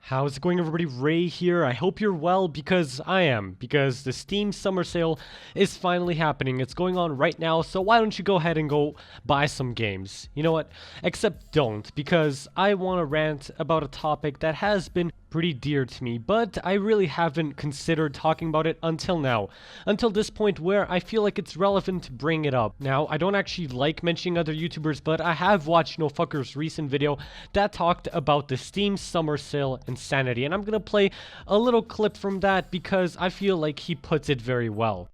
How's it going, everybody? Ray here. I hope you're well, because I am, because the Steam summer sale is finally happening. It's going on right now, so why don't you go ahead and go buy some games? You know what? Except don't, because I want to rant about a topic that has been pretty dear to me, but I really haven't considered talking about it until now. Until this point where I feel like it's relevant to bring it up. Now, I don't actually like mentioning other YouTubers, but I have watched NoFucker's recent video that talked about the Steam summer sale insanity, and I'm gonna play a little clip from that because I feel like he puts it very well.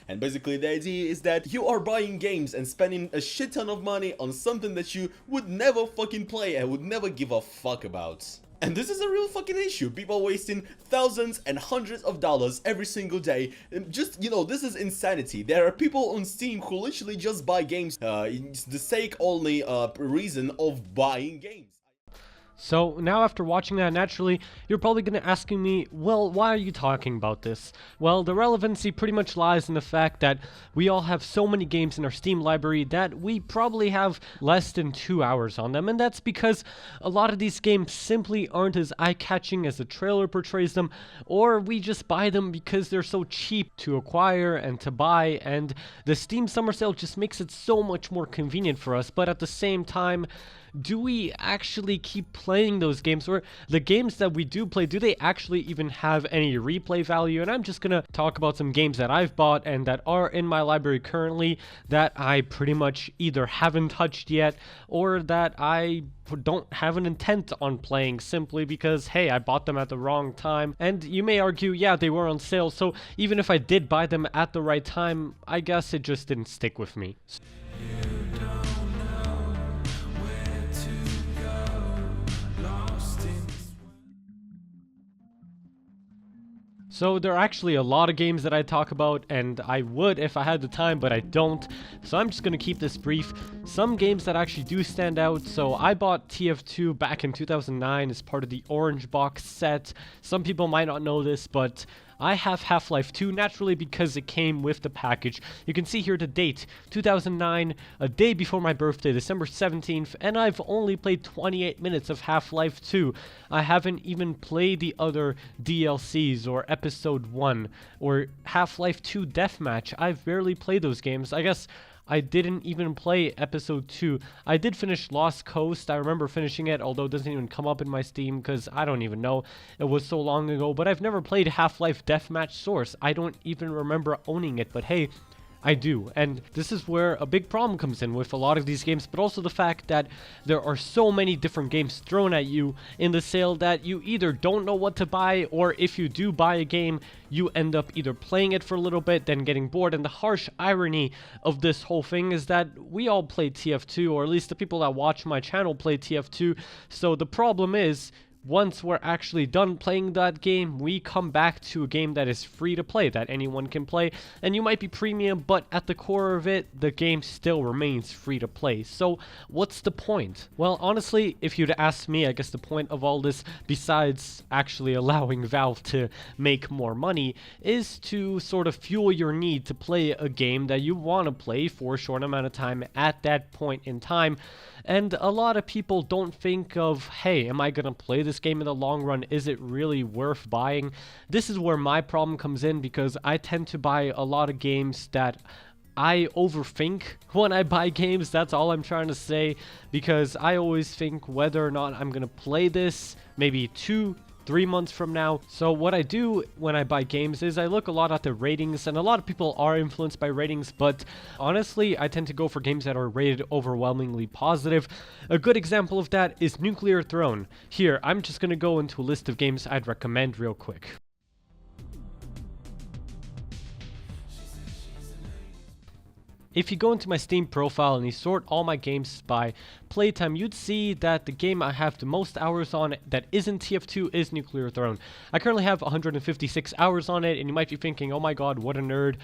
And basically the idea is that you are buying games and spending a shit ton of money on something that you would never fucking play and would never give a fuck about. And this is a real fucking issue. People wasting thousands and hundreds of dollars every single day. Just, you know, this is insanity. There are people on Steam who literally just buy games in the sake only reason of buying games. So now after watching that, naturally, you're probably going to ask me, well, why are you talking about this? Well, the relevancy pretty much lies in the fact that we all have so many games in our Steam library that we probably have less than 2 hours on them, and that's because a lot of these games simply aren't as eye-catching as the trailer portrays them, or we just buy them because they're so cheap to acquire and to buy, and the Steam summer sale just makes it so much more convenient for us. But at the same time, do we actually keep playing those games, or the games that we do play, do they actually even have any replay value? And I'm just gonna talk about some games that I've bought and that are in my library currently that I pretty much either haven't touched yet or that I don't have an intent on playing simply because, hey, I bought them at the wrong time. And you may argue, yeah, they were on sale, so even if I did buy them at the right time, I guess it just didn't stick with me. So there are actually a lot of games that I talk about, and I would if I had the time, but I don't. So I'm just going to keep this brief. Some games that actually do stand out. So I bought TF2 back in 2009 as part of the Orange Box set. Some people might not know this, but I have Half-Life 2 naturally because it came with the package. You can see here the date, 2009, a day before my birthday, December 17th, and I've only played 28 minutes of Half-Life 2. I haven't even played the other DLCs or Episode 1 or Half-Life 2 Deathmatch. I've barely played those games. I guess I didn't even play Episode 2. I did finish Lost Coast. I remember finishing it, although it doesn't even come up in my Steam because I don't even know. It was so long ago. But I've never played Half-Life Deathmatch Source. I don't even remember owning it, but hey, I do. And this is where a big problem comes in with a lot of these games, but also the fact that there are so many different games thrown at you in the sale that you either don't know what to buy, or if you do buy a game, you end up either playing it for a little bit, then getting bored. And the harsh irony of this whole thing is that we all play TF2, or at least the people that watch my channel play TF2. So the problem is, once we're actually done playing that game, we come back to a game that is free to play, that anyone can play, and you might be premium, but at the core of it, the game still remains free to play. So what's the point? Well, honestly, if you'd ask me, I guess the point of all this, besides actually allowing Valve to make more money, is to sort of fuel your need to play a game that you want to play for a short amount of time at that point in time. And a lot of people don't think of, hey, am I going to play this game in the long run? Is it really worth buying? This is where my problem comes in, because I tend to buy a lot of games that I overthink when I buy games. That's all I'm trying to say, because I always think whether or not I'm going to play this maybe 2-3 months from now. So what I do when I buy games is I look a lot at the ratings, and a lot of people are influenced by ratings, but honestly, I tend to go for games that are rated overwhelmingly positive. A good example of that is Nuclear Throne. Here, I'm just going to go into a list of games I'd recommend real quick. If you go into my Steam profile and you sort all my games by playtime, you'd see that the game I have the most hours on that isn't TF2 is Nuclear Throne. I currently have 156 hours on it, and you might be thinking, oh my god, what a nerd.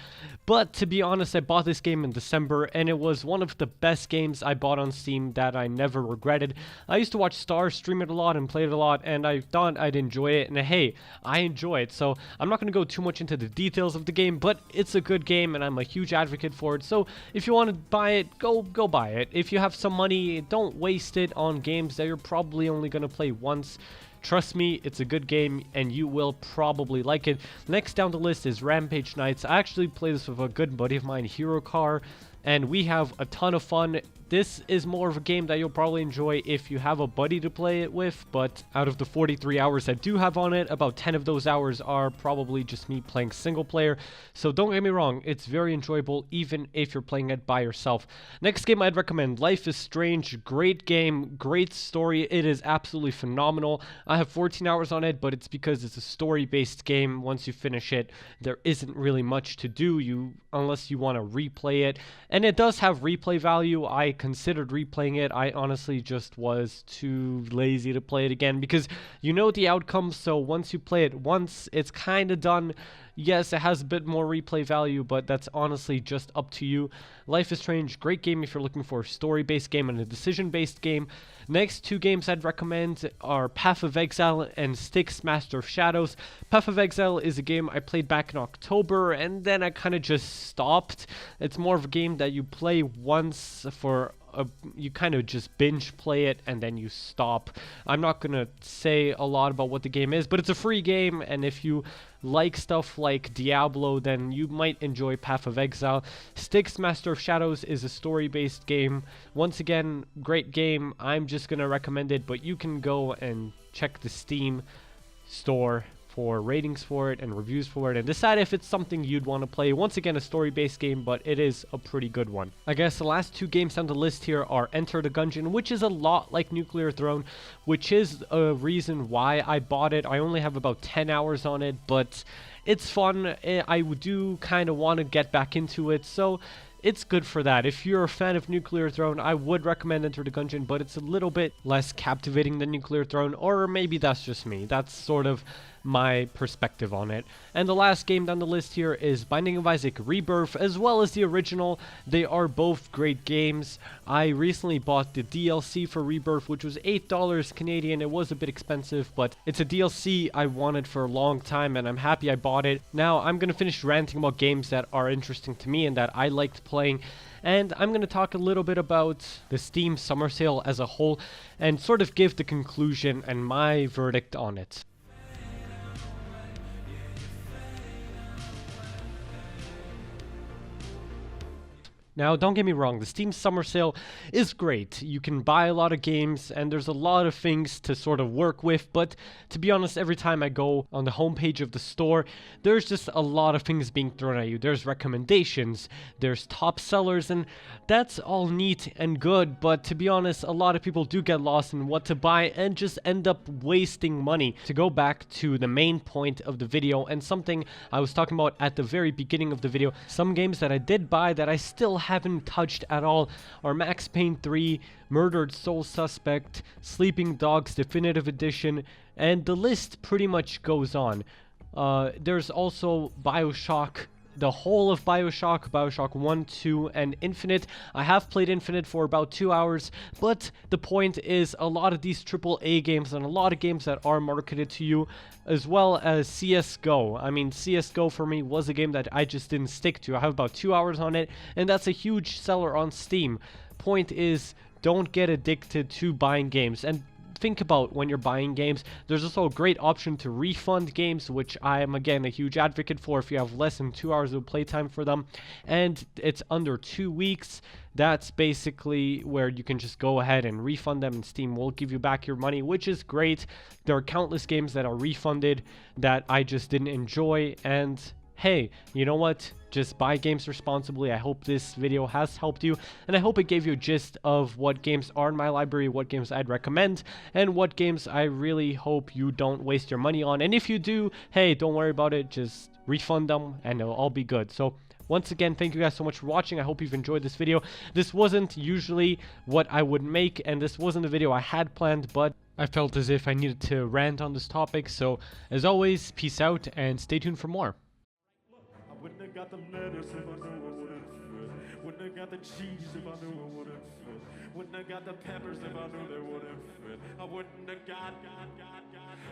But to be honest, I bought this game in December, and it was one of the best games I bought on Steam that I never regretted. I used to watch Stars stream it a lot and play it a lot, and I thought I'd enjoy it, and hey, I enjoy it. So I'm not going to go too much into the details of the game, but it's a good game, and I'm a huge advocate for it. So if you want to buy it, go buy it. If you have some money, don't waste it on games that you're probably only going to play once. Trust me, it's a good game, and you will probably like it. Next down the list is Rampage Knights. I actually play this with a good buddy of mine, Hero Car, and we have a ton of fun. This is more of a game that you'll probably enjoy if you have a buddy to play it with, but out of the 43 hours I do have on it, about 10 of those hours are probably just me playing single player. So don't get me wrong, it's very enjoyable even if you're playing it by yourself. Next game I'd recommend, Life is Strange. Great game, great story. It is absolutely phenomenal. I have 14 hours on it, but it's because it's a story-based game. Once you finish it, there isn't really much to do unless you want to replay it. And it does have replay value. I considered replaying it. I honestly just was too lazy to play it again because you know the outcome, so once you play it once, it's kind of done. Yes, it has a bit more replay value, but that's honestly just up to you. Life is Strange, great game if you're looking for a story-based game and a decision-based game. Next two games I'd recommend are Path of Exile and Styx, Master of Shadows. Path of Exile is a game I played back in October, and then I kind of just stopped. It's more of a game that you play once for you kind of just binge play it and then you stop. I'm not gonna say a lot about what the game is, but it's a free game, and if you like stuff like Diablo, then you might enjoy Path of Exile. Styx, Master of Shadows is a story-based game. Once again, great game. I'm just gonna recommend it, but you can go and check the Steam store for ratings for it and reviews for it and decide if it's something you'd want to play. Once again, a story-based game, but it is a pretty good one. I guess the last two games on the list here are Enter the Gungeon, which is a lot like Nuclear Throne, which is a reason why I bought it. I only have about 10 hours on it, but it's fun. I do kind of want to get back into it, so it's good for that. If you're a fan of Nuclear Throne, I would recommend Enter the Gungeon, but it's a little bit less captivating than Nuclear Throne, or maybe that's just me. That's sort of my perspective on it. And the last game down the list here is Binding of Isaac Rebirth, as well as the original. They are both great games. I recently bought the DLC for Rebirth, which was $8 Canadian. It was a bit expensive, but it's a DLC I wanted for a long time, and I'm happy I bought it. Now, I'm going to finish ranting about games that are interesting to me and that I liked playing, and I'm going to talk a little bit about the Steam Summer Sale as a whole, and sort of give the conclusion and my verdict on it. Now, don't get me wrong, the Steam Summer Sale is great. You can buy a lot of games, and there's a lot of things to sort of work with, but to be honest, every time I go on the homepage of the store, there's just a lot of things being thrown at you. There's recommendations, there's top sellers, and that's all neat and good, but to be honest, a lot of people do get lost in what to buy and just end up wasting money. To go back to the main point of the video, and something I was talking about at the very beginning of the video, some games that I did buy that I still haven't touched at all are Max Payne 3, Murdered Soul Suspect, Sleeping Dogs Definitive Edition, and the list pretty much goes on. There's also BioShock, the whole of BioShock, BioShock 1, 2, and Infinite. I have played Infinite for about 2 hours, but the point is a lot of these AAA games and a lot of games that are marketed to you, as well as CSGO. I mean, CSGO for me was a game that I just didn't stick to. I have about 2 hours on it, and that's a huge seller on Steam. Point is, don't get addicted to buying games. And think about when you're buying games, there's also a great option to refund games, which I am again a huge advocate for if you have less than 2 hours of playtime for them, and it's under 2 weeks. That's basically where you can just go ahead and refund them, and Steam will give you back your money, which is great. There are countless games that are refunded that I just didn't enjoy, and hey, you know what? Just buy games responsibly. I hope this video has helped you, and I hope it gave you a gist of what games are in my library, what games I'd recommend, and what games I really hope you don't waste your money on. And if you do, hey, don't worry about it. Just refund them, and it'll all be good. So Once again, thank you guys so much for watching. I hope you've enjoyed this video. This wasn't usually what I would make, and this wasn't a video I had planned, but I felt as if I needed to rant on this topic. So, as always, peace out, and stay tuned for more. I wouldn't have got the lettuce if I knew it wouldn't fit. Wouldn't have got the cheese if I knew it wouldn't fit. Wouldn't have got the peppers if I knew they wouldn't fit. I wouldn't have got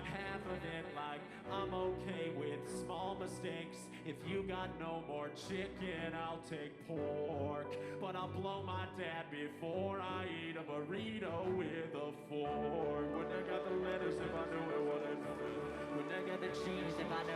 half of it. Like, I'm okay with small mistakes. If you got no more chicken, I'll take pork. But I'll blow my dad before I eat a burrito with a fork. Wouldn't have got the lettuce if I knew it wouldn't fit. Wouldn't have got the cheese if I knew